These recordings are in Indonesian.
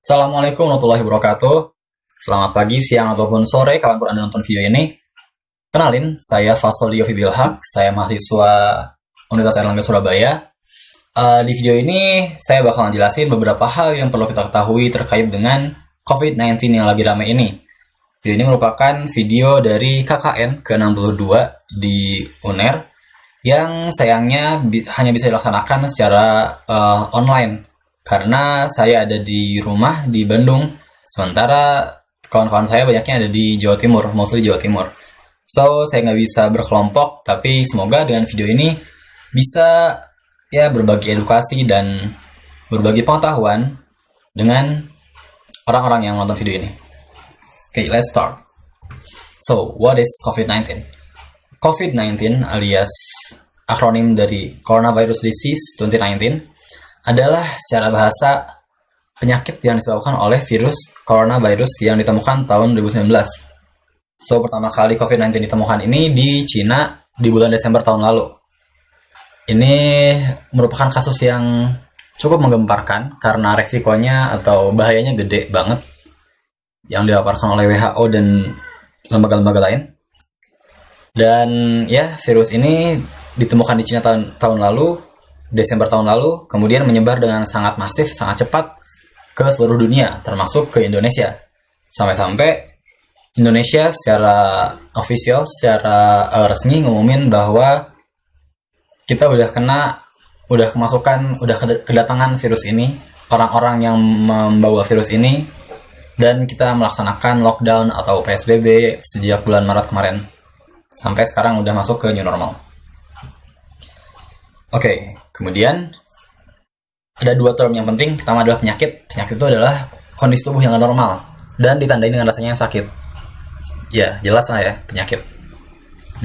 Assalamualaikum warahmatullahi wabarakatuh. Selamat pagi, siang, ataupun sore kapanpun Anda nonton video ini. Kenalin, saya Fasol Yofi Bilhak. Saya mahasiswa Universitas Airlangga Surabaya. Di video ini, saya bakal jelasin beberapa hal yang perlu kita ketahui terkait dengan COVID-19 yang lagi ramai ini. Video ini merupakan video dari KKN ke-62 di UNER yang sayangnya hanya bisa dilaksanakan secara online. Karena saya ada di rumah di Bandung, sementara kawan-kawan saya banyaknya ada di Jawa Timur, mostly Jawa Timur. So, saya nggak bisa berkelompok, tapi semoga dengan video ini bisa berbagi edukasi dan berbagi pengetahuan dengan orang-orang yang nonton video ini. Okay, let's start. So, what is COVID-19? COVID-19 alias akronim dari Coronavirus Disease 2019 adalah secara bahasa penyakit yang disebabkan oleh virus coronavirus yang ditemukan tahun 2019. So, pertama kali COVID-19 ditemukan ini di Cina di bulan Desember tahun lalu. Ini merupakan kasus yang cukup menggemparkan karena resikonya atau bahayanya gede banget yang dilaporkan oleh WHO dan lembaga-lembaga lain. Dan virus ini ditemukan di Cina tahun lalu, Desember tahun lalu, kemudian menyebar dengan sangat masif, sangat cepat ke seluruh dunia, termasuk ke Indonesia. Sampai-sampai Indonesia secara official, secara resmi ngumumin bahwa kita udah kedatangan virus ini, orang-orang yang membawa virus ini, dan kita melaksanakan lockdown atau PSBB sejak bulan Maret kemarin. Sampai sekarang udah masuk ke new normal. Oke, kemudian ada dua term yang penting. Pertama adalah penyakit. Penyakit itu adalah kondisi tubuh yang gak normal dan ditandai dengan rasanya yang sakit. Ya, jelas lah ya, penyakit.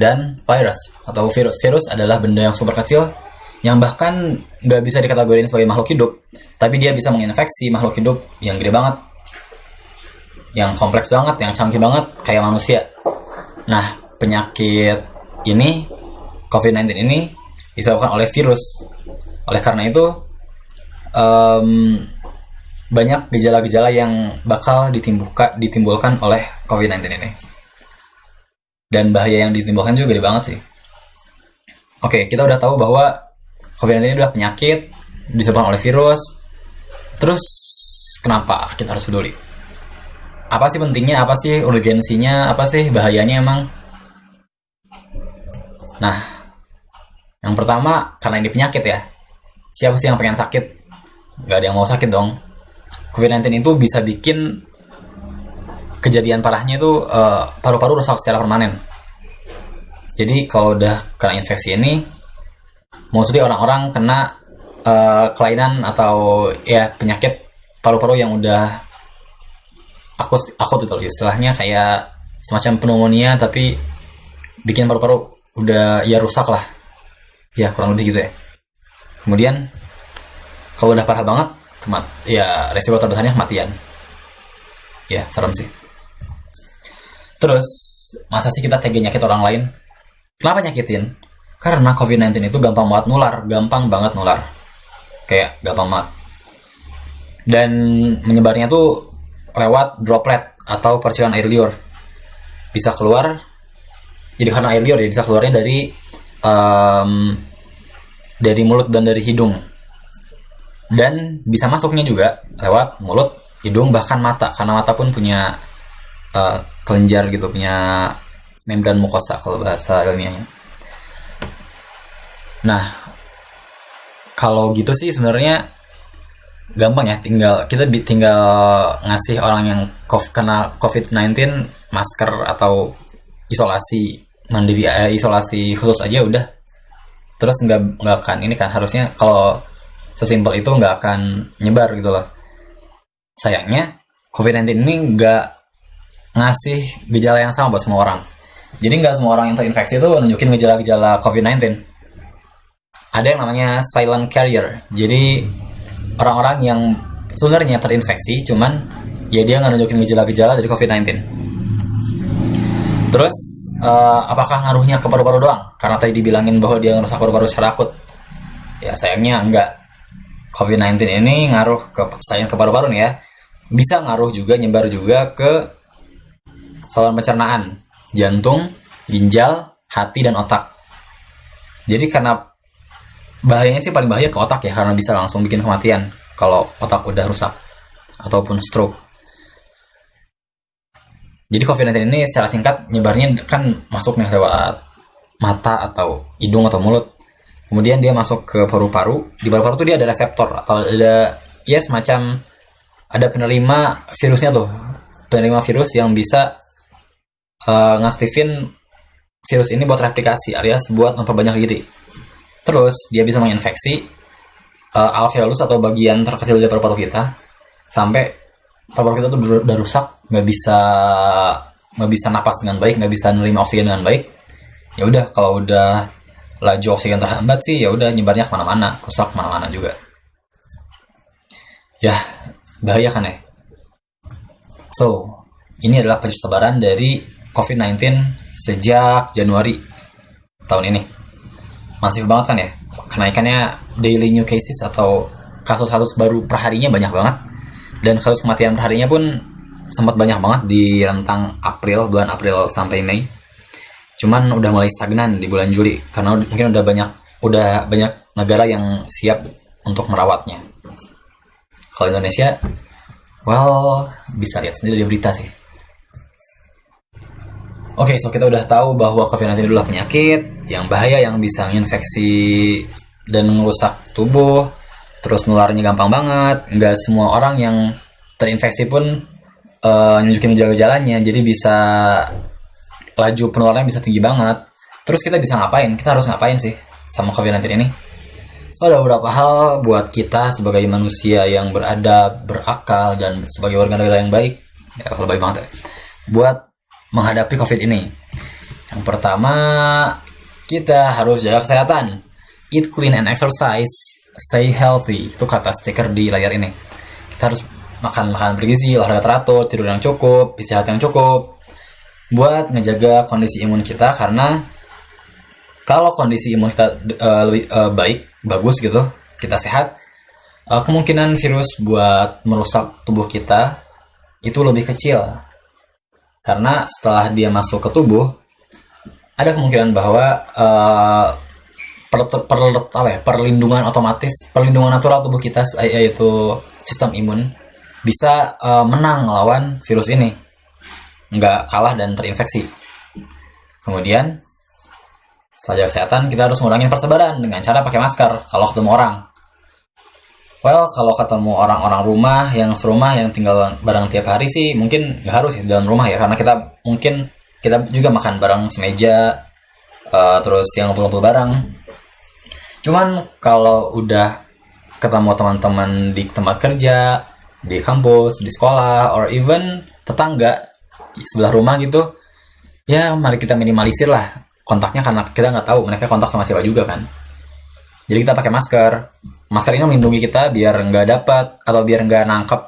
Dan virus atau virus. Virus adalah benda yang super kecil yang bahkan gak bisa dikategorikan sebagai makhluk hidup, tapi dia bisa menginfeksi makhluk hidup yang gede banget, yang kompleks banget, yang canggih banget, kayak manusia. Nah, penyakit ini, COVID-19 ini, disebabkan oleh virus. Oleh karena itu, banyak gejala-gejala yang bakal ditimbulkan oleh COVID-19 ini. Dan bahaya yang ditimbulkan juga gede banget sih. Oke, kita udah tahu bahwa COVID-19 ini adalah penyakit disebabkan oleh virus. Terus, kenapa kita harus peduli? Apa sih pentingnya? Apa sih urgensinya? Apa sih bahayanya emang? Nah, yang pertama, karena ini penyakit ya. Siapa sih yang pengen sakit? Gak ada yang mau sakit dong. COVID-19 itu bisa bikin kejadian parahnya itu paru-paru rusak secara permanen. Jadi kalau udah kena infeksi ini, maksudnya orang-orang kena kelainan atau penyakit paru-paru yang udah akut itu istilahnya, kayak semacam pneumonia tapi bikin paru-paru udah rusak lah. Ya, kurang lebih gitu ya. Kemudian kalau udah parah banget, resiko terbesarnya kematian. Ya, serem sih. Terus, masa sih kita tega nyakit orang lain? Kenapa nyakitin? Karena COVID-19 itu gampang banget nular. Kayak gampang banget. Dan menyebarnya tuh lewat droplet atau percikan air liur. Bisa keluar, jadi karena air liur ya, bisa keluarnya dari mulut dan dari hidung. Dan bisa masuknya juga lewat mulut, hidung, bahkan mata. Karena mata pun punya kelenjar gitu, punya membran mukosa kalau bahasa ilmiahnya. Nah, kalau gitu sih sebenarnya gampang ya, kita tinggal ngasih orang yang kena COVID-19 masker atau isolasi mandiri, isolasi khusus aja udah. Terus nggak akan ini kan, harusnya kalau sesimpel itu nggak akan nyebar gitu loh. Sayangnya COVID-19 ini nggak ngasih gejala yang sama buat semua orang. Jadi nggak semua orang yang terinfeksi itu nunjukin gejala-gejala COVID-19. Ada yang namanya silent carrier. Jadi orang-orang yang sebenarnya terinfeksi, cuman dia nggak nunjukin gejala-gejala dari COVID-19. Terus apakah ngaruhnya ke paru-paru doang? Karena tadi dibilangin bahwa dia ngerusak paru-paru secara akut. Ya sayangnya enggak. COVID-19 ini ngaruh ke paru-paru nih ya. bisa ngaruh juga, nyebar juga ke saluran pencernaan, jantung, ginjal, hati, dan otak. Jadi karena bahayanya sih paling bahaya ke otak ya, karena bisa langsung bikin kematian kalau otak udah rusak ataupun stroke. Jadi COVID-19 ini secara singkat nyebarnya kan masuk nih lewat mata atau hidung atau mulut. Kemudian dia masuk ke paru-paru. Di paru-paru tuh dia ada reseptor atau ada ya semacam ada penerima virusnya tuh. Penerima virus yang bisa ngaktifin virus ini buat replikasi alias buat memperbanyak diri. Terus dia bisa menginfeksi alveolus atau bagian terkecil dari paru-paru kita sampai paru-paru kita tuh udah rusak, nggak bisa napas dengan baik, nggak bisa nerima oksigen dengan baik. Ya udah, kalau udah laju oksigen terhambat sih ya udah nyebarnya kemana-mana, rusak kemana-mana juga. Ya bahaya kan ya. So ini adalah persebaran dari COVID-19 sejak Januari tahun ini. Masif banget kan ya, kenaikannya daily new cases atau kasus-kasus baru perharinya banyak banget. Dan kasus kematian perharinya pun sempat banyak banget di rentang bulan April sampai Mei. Cuman udah mulai stagnan di bulan Juli karena mungkin udah banyak negara yang siap untuk merawatnya. Kalau Indonesia, bisa lihat sendiri di berita sih. Oke, so kita udah tahu bahwa COVID-19 adalah penyakit yang bahaya yang bisa menginfeksi dan merusak tubuh. Terus nularnya gampang banget, nggak semua orang yang terinfeksi pun nunjukin gejala-gejalanya, jadi bisa laju penularannya bisa tinggi banget. Terus kita bisa ngapain? Kita harus ngapain sih sama COVID-19 ini? So ada beberapa hal buat kita sebagai manusia yang beradab, berakal, dan sebagai warga negara yang baik, ya kalau baik banget ya, buat menghadapi COVID ini. Yang pertama, kita harus jaga kesehatan, eat clean and exercise. Stay healthy, itu kata stiker di layar ini. Kita harus makan bergizi, olahraga teratur, tidur yang cukup, istirahat yang cukup, buat ngejaga kondisi imun kita. Karena kalau kondisi imun kita baik, bagus gitu, kita sehat, kemungkinan virus buat merusak tubuh kita itu lebih kecil. Karena setelah dia masuk ke tubuh, ada kemungkinan bahwa perlindungan natural tubuh kita, yaitu sistem imun, bisa menang melawan virus ini, nggak kalah dan terinfeksi. Kemudian setelah jaga kesehatan, kita harus ngurangin persebaran dengan cara pakai masker kalau ketemu orang. Kalau ketemu orang-orang rumah yang serumah yang tinggal bareng tiap hari sih mungkin nggak harus di dalam rumah ya, karena kita juga makan bareng semeja, terus yang ngumpul-ngumpul bareng. Cuman kalau udah ketemu teman-teman di tempat kerja, di kampus, di sekolah, or even tetangga di sebelah rumah gitu, ya mari kita minimalisir lah kontaknya, karena kita nggak tahu mereka kontak sama siapa juga kan. Jadi kita pakai masker. Masker ini melindungi kita biar nggak dapat atau biar nggak nangkep,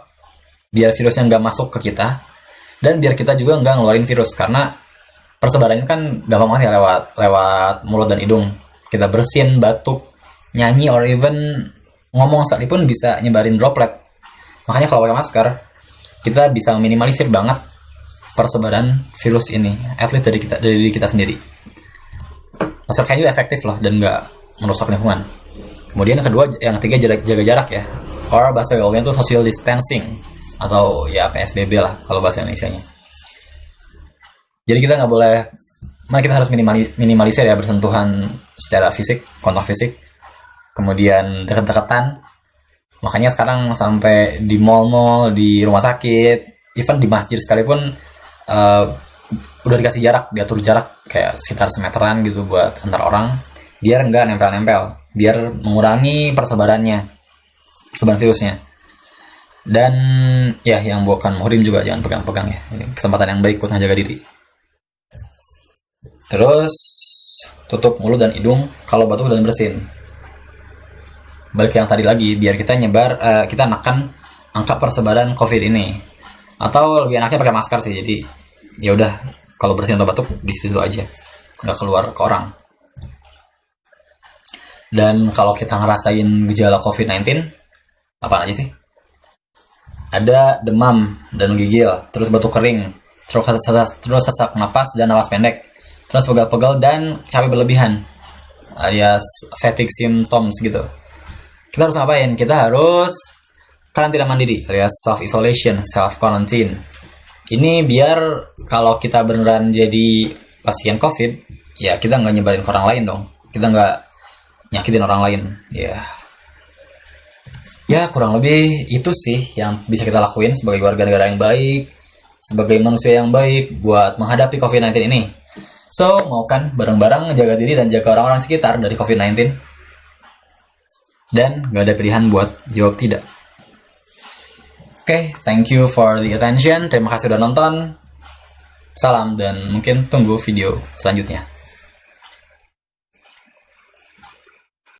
biar virusnya nggak masuk ke kita, dan biar kita juga nggak ngeluarin virus, karena persebarannya kan gampang banget ya lewat mulut dan hidung. Kita bersin, batuk, nyanyi, or even ngomong sekalipun bisa nyebarin droplet. Makanya kalau pakai masker, kita bisa meminimalisir banget persebaran virus ini, at least dari diri kita sendiri. Masker kain juga efektif loh dan nggak merusak lingkungan. Kemudian yang ketiga jaga jarak ya, or bahasa gaulnya itu social distancing atau ya PSBB lah kalau bahasa Indonesianya. Jadi kita nggak boleh, kita harus minimalisir ya bersentuhan secara fisik, kontak fisik, kemudian dekat-dekatan. Makanya sekarang sampai di mall-mall, di rumah sakit, even di masjid sekalipun udah dikasih jarak, diatur jarak kayak sekitar semeteran gitu buat antar orang, biar nggak nempel-nempel, biar mengurangi persebaran virusnya. Dan ya yang bukan muhrim juga jangan pegang-pegang ya, ini kesempatan yang baik buat menjaga diri. Terus tutup mulut dan hidung kalau batuk dan bersin. Balik yang tadi lagi, biar kita kita menekan angka persebaran COVID ini. Atau lebih enaknya pakai masker sih. Jadi ya udah, kalau bersin atau batuk di situ aja, nggak keluar ke orang. Dan kalau kita ngerasain gejala COVID-19, apaan aja sih? ada demam dan menggigil, terus batuk kering, terus sesak napas dan napas pendek, terus pegal-pegal dan capek berlebihan, alias fatigue symptoms gitu. Kita harus ngapain? Kita harus karantina mandiri, alias self isolation, self quarantine. Ini biar kalau kita beneran jadi pasien COVID, ya kita nggak nyebarin ke orang lain dong. Kita nggak nyakitin orang lain. Ya kurang lebih itu sih yang bisa kita lakuin sebagai warga negara yang baik, sebagai manusia yang baik buat menghadapi COVID-19 ini. So, mau kan bareng-bareng jaga diri dan jaga orang-orang sekitar dari COVID-19? Dan gak ada pilihan buat jawab tidak. Oke, thank you for the attention. Terima kasih udah nonton. Salam dan mungkin tunggu video selanjutnya.